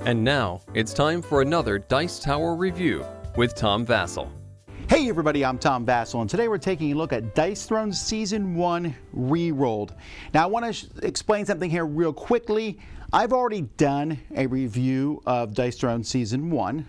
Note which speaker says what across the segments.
Speaker 1: And now, it's time for another Dice Tower review with Tom Vasel.
Speaker 2: Hey everybody, I'm Tom Vasel, and today we're taking a look at Dice Throne Season 1 ReRolled. Now I want to explain something here real quickly. I've already done a review of Dice Throne Season 1.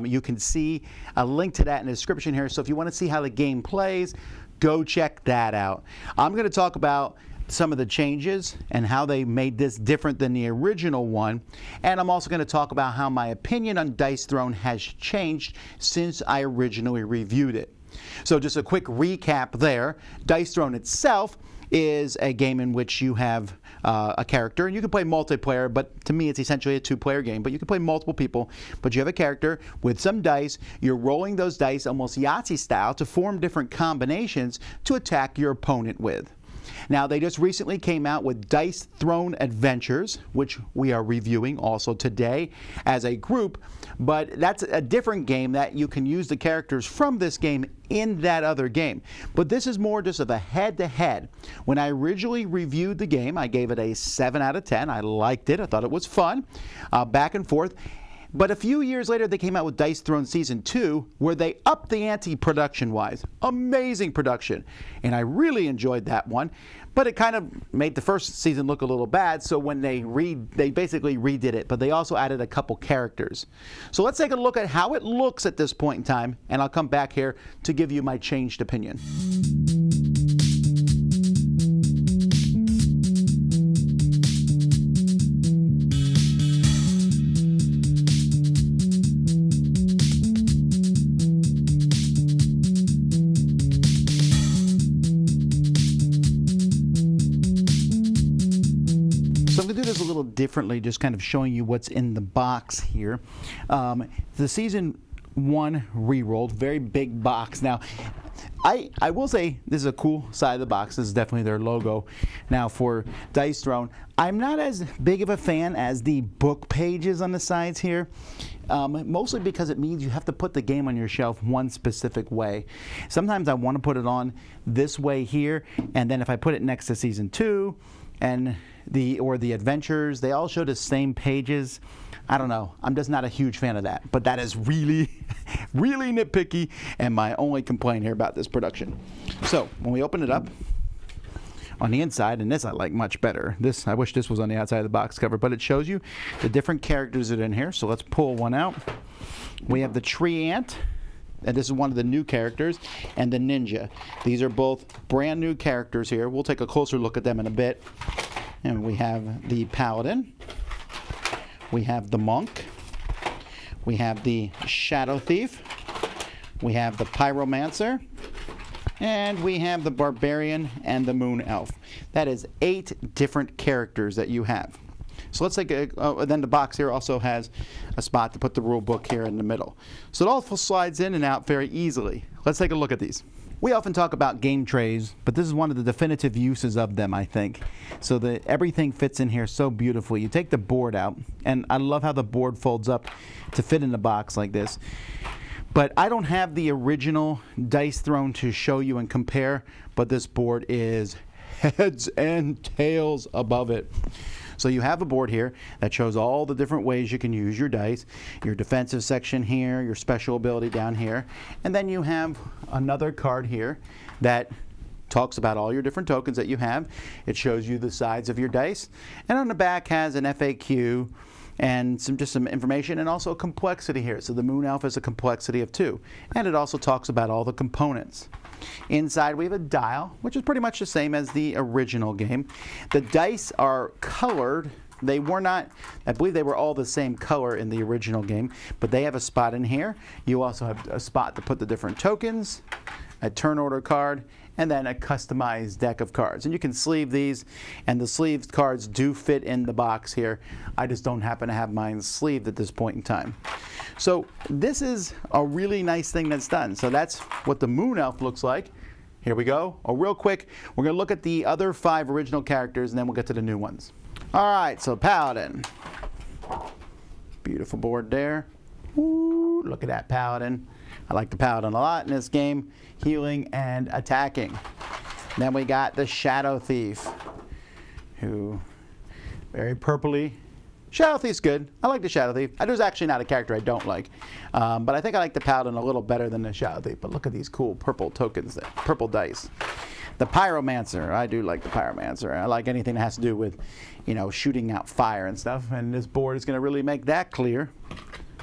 Speaker 2: You can see a link to that in the description here, so if you want to see how the game plays, go check that out. I'm going to talk about some of the changes and how they made this different than the original one, and I'm also going to talk about how my opinion on Dice Throne has changed since I originally reviewed it. So just a quick recap there. Dice Throne itself is a game in which you have a character, and you can play multiplayer, but to me it's essentially a two-player game, but you can play multiple people, but you have a character with some dice. You're rolling those dice almost Yahtzee style to form different combinations to attack your opponent with. Now, they just recently came out with Dice Throne Adventures, which we are reviewing also today as a group, but that's a different game that you can use the characters from this game in that other game. But this is more just of a head-to-head. When I originally reviewed the game, I gave it a 7 out of 10. I liked it. I thought it was fun, back and forth. But a few years later, they came out with Dice Throne Season 2, where they upped the ante production-wise. Amazing production. And I really enjoyed that one. But it kind of made the first season look a little bad, so when they basically redid it. But they also added a couple characters. So let's take a look at how it looks at this point in time, and I'll come back here to give you my changed opinion. So I'm going to do this a little differently, just kind of showing you what's in the box here. The Season 1 ReRolled, very big box. Now, I will say this is a cool side of the box. This is definitely their logo. Now for Dice Throne, I'm not as big of a fan as the book pages on the sides here. Mostly because it means you have to put the game on your shelf one specific way. Sometimes I want to put it on this way here, and then if I put it next to Season 2 and the adventures, they all show the same pages. I don't know. I'm just not a huge fan of that. But that is really, really nitpicky and my only complaint here about this production. So when we open it up, on the inside, and this I like much better. I wish this was on the outside of the box cover, but it shows you the different characters that are in here. So let's pull one out. We have the tree ant, and this is one of the new characters, and the ninja. These are both brand new characters here. We'll take a closer look at them in a bit. And we have the paladin. We have the monk. We have the shadow thief. We have the pyromancer. And we have the barbarian and the moon elf. That is 8 different characters that you have. So let's take then the box here also has a spot to put the rule book here in the middle. So it all slides in and out very easily. Let's take a look at these. We often talk about game trays, but this is one of the definitive uses of them, I think. So that everything fits in here so beautifully. You take the board out, and I love how the board folds up to fit in the box like this. But I don't have the original Dice Throne to show you and compare, but this board is heads and tails above it. So you have a board here that shows all the different ways you can use your dice, your defensive section here, your special ability down here, and then you have another card here that talks about all your different tokens that you have. It shows you the sides of your dice, and on the back has an FAQ and just some information, and also complexity here. So the moon elf is a complexity of 2, and it also talks about all the components. Inside we have a dial, which is pretty much the same as the original game. The dice are colored. They were not, I believe they were all the same color in the original game, but they have a spot in here. You also have a spot to put the different tokens, a turn order card, and then a customized deck of cards. And you can sleeve these, and the sleeved cards do fit in the box here. I just don't happen to have mine sleeved at this point in time. So this is a really nice thing that's done. So that's what the moon elf looks like. Here we go. Oh, real quick, we're going to look at the other 5 original characters, and then we'll get to the new ones. All right, so paladin. Beautiful board there. Ooh, look at that paladin. I like the paladin a lot in this game. Healing and attacking. Then we got the shadow thief, who very purpley, Shadow Thief's good. I like the Shadow Thief. There's actually not a character I don't like. But I think I like the Paladin a little better than the Shadow Thief. But look at these cool purple tokens, purple dice. The Pyromancer. I do like the Pyromancer. I like anything that has to do with, shooting out fire and stuff. And this board is going to really make that clear.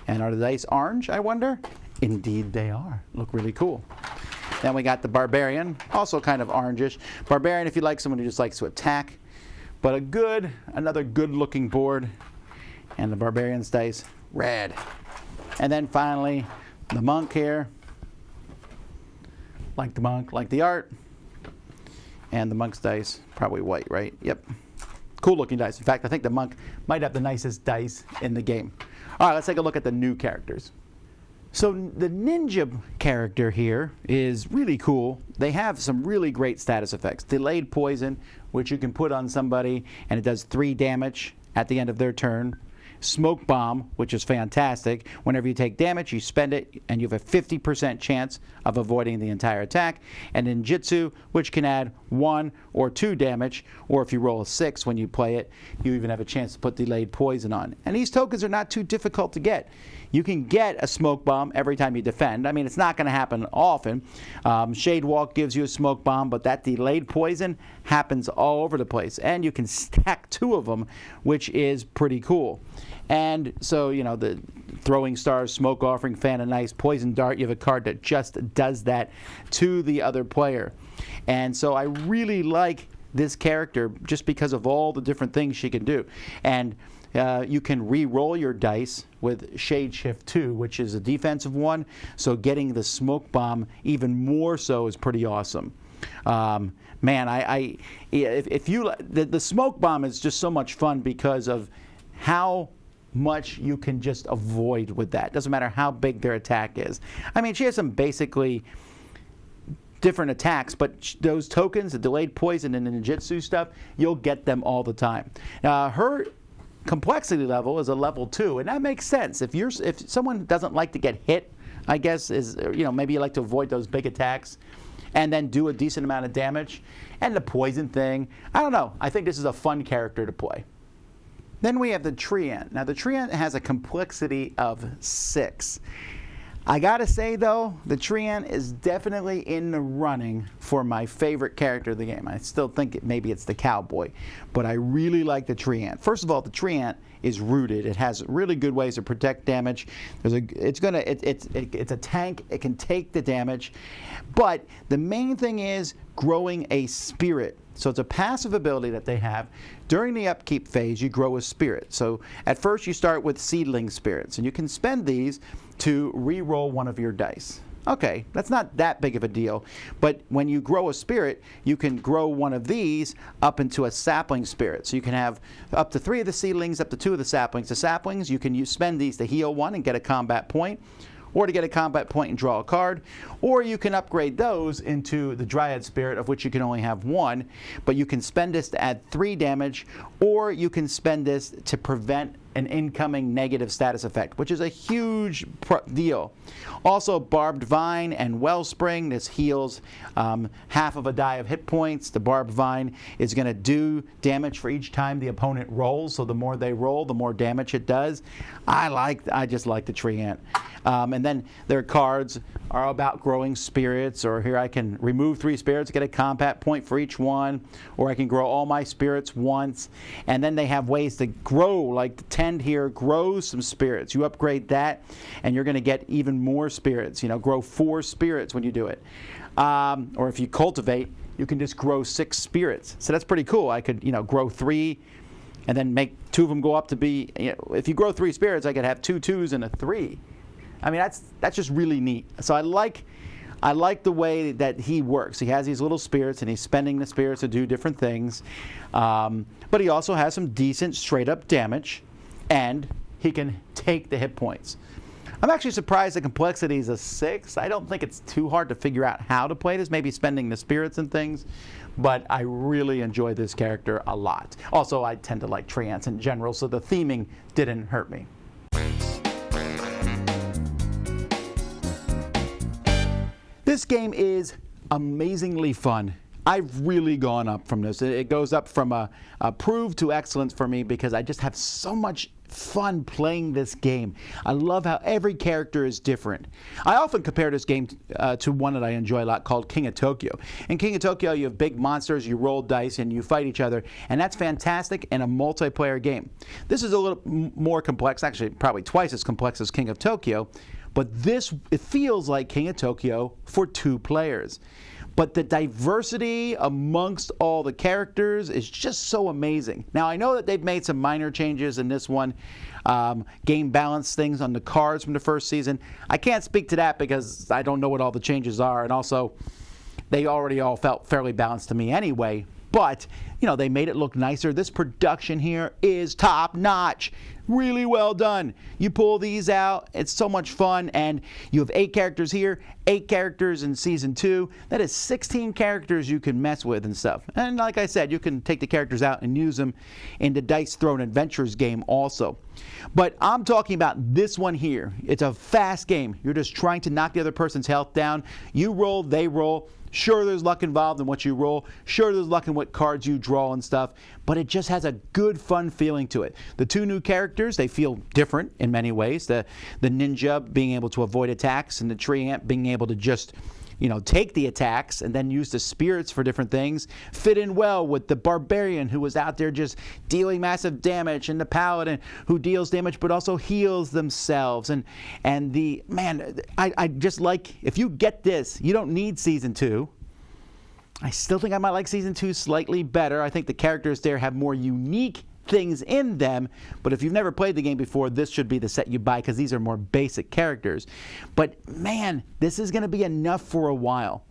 Speaker 2: And are the dice orange, I wonder? Indeed they are. Look really cool. Then we got the Barbarian, also kind of orangish. Barbarian, if you like someone who just likes to attack. But another good looking board. And the Barbarian's dice, red. And then finally, the Monk here. Like the Monk, like the art. And the Monk's dice, probably white, right? Yep. Cool looking dice. In fact, I think the Monk might have the nicest dice in the game. All right, let's take a look at the new characters. So the Ninja character here is really cool. They have some really great status effects. Delayed Poison, which you can put on somebody, and it does 3 damage at the end of their turn. Smoke Bomb, which is fantastic. Whenever you take damage, you spend it, and you have a 50% chance of avoiding the entire attack. And Ninjutsu, which can add 1 or 2 damage, or if you roll a 6 when you play it, you even have a chance to put Delayed Poison on. And these tokens are not too difficult to get. You can get a Smoke Bomb every time you defend. I mean, it's not going to happen often. Shade Walk gives you a Smoke Bomb, but that Delayed Poison happens all over the place. And you can stack 2 of them, which is pretty cool. And so, the Throwing Stars, Smoke Offering, Fan of Nice, Poison Dart, you have a card that just does that to the other player. And so I really like this character just because of all the different things she can do. And you can re-roll your dice with Shade Shift 2, which is a defensive one. So getting the Smoke Bomb even more so is pretty awesome. Man, the Smoke Bomb is just so much fun because of how much you can just avoid with that. Doesn't matter how big their attack is. I mean, she has some basically different attacks, but those tokens, the Delayed Poison and the Ninjutsu stuff, you'll get them all the time. Her complexity level is a level 2, and that makes sense. If someone doesn't like to get hit, I guess maybe you like to avoid those big attacks and then do a decent amount of damage. And the poison thing, I don't know. I think this is a fun character to play. Then we have the Treant. Now the Treant has a complexity of 6. I gotta say though, the Treant is definitely in the running for my favorite character of the game. I still think maybe it's the Cowboy, but I really like the Treant. First of all, the Treant is rooted. It has really good ways to protect damage. It's a tank. It can take the damage, but the main thing is growing a spirit. So it's a passive ability that they have. During the upkeep phase, you grow a spirit. So at first you start with seedling spirits, and you can spend these to re-roll one of your dice. Okay, that's not that big of a deal. But when you grow a spirit, you can grow one of these up into a sapling spirit. So you can have up to 3 of the seedlings, up to 2 of the saplings. The saplings, you can spend these to heal 1 and get a combat point, or to get a combat point and draw a card, or you can upgrade those into the Dryad Spirit, of which you can only have 1, but you can spend this to add 3 damage, or you can spend this to prevent an incoming negative status effect, which is a huge deal. Also, Barbed Vine and Wellspring. This heals half of a die of hit points. The Barbed Vine is going to do damage for each time the opponent rolls, so the more they roll, the more damage it does. I just like the Treant. And then their cards are about growing spirits, or here I can remove 3 spirits, get a combat point for each one, or I can grow all my spirits once. And then they have ways to grow, like the Tend here grows some spirits. You upgrade that, and you're going to get even more spirits. Grow 4 spirits when you do it. Or if you cultivate, you can just grow 6 spirits. So that's pretty cool. I could, grow 3, and then make 2 of them go up to be, if you grow 3 spirits, I could have 2 2s and a 3. I mean, that's just really neat. So I like the way that he works. He has these little spirits, and he's spending the spirits to do different things. But he also has some decent straight-up damage, and he can take the hit points. I'm actually surprised the complexity is a 6. I don't think it's too hard to figure out how to play this, maybe spending the spirits and things. But I really enjoy this character a lot. Also, I tend to like Treants in general, so the theming didn't hurt me. This game is amazingly fun. I've really gone up from this. It goes up from a approved to excellence for me because I just have so much fun playing this game. I love how every character is different. I often compare this game to one that I enjoy a lot called King of Tokyo. In King of Tokyo, you have big monsters, you roll dice, and you fight each other, and that's fantastic in a multiplayer game. This is a little more complex, actually probably twice as complex as King of Tokyo, but it feels like King of Tokyo for 2 players. But the diversity amongst all the characters is just so amazing. Now, I know that they've made some minor changes in this one, game balance things on the cards from the first season. I can't speak to that because I don't know what all the changes are, and also they already all felt fairly balanced to me anyway. But, you know, they made it look nicer. This production here is top notch. Really well done. You pull these out, it's so much fun, and you have 8 characters here, 8 characters in Season 2. That is 16 characters you can mess with and stuff. And like I said, you can take the characters out and use them in the Dice Throne Adventures game also. But I'm talking about this one here. It's a fast game. You're just trying to knock the other person's health down. You roll, they roll. Sure, there's luck involved in what you roll. Sure, there's luck in what cards you draw and stuff. But it just has a good, fun feeling to it. The 2 new characters, they feel different in many ways. The ninja being able to avoid attacks, and the tree ant being able to just, you know, take the attacks and then use the spirits for different things, fit in well with the barbarian who was out there just dealing massive damage, and the paladin who deals damage but also heals themselves. And the, man, I just like, if you get this, you don't need Season 2. I still think I might like Season 2 slightly better. I think the characters there have more unique things in them, but if you've never played the game before, this should be the set you buy because these are more basic characters. But man, this is going to be enough for a while.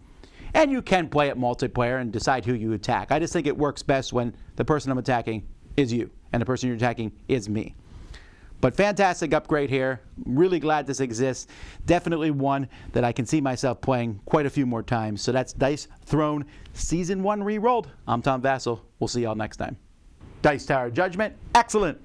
Speaker 2: And you can play it multiplayer and decide who you attack. I just think it works best when the person I'm attacking is you and the person you're attacking is me. But fantastic upgrade here. Really glad this exists. Definitely one that I can see myself playing quite a few more times. So that's Dice Throne Season 1 ReRolled. I'm Tom Vasel. We'll see y'all next time. Dice Tower Judgment, excellent.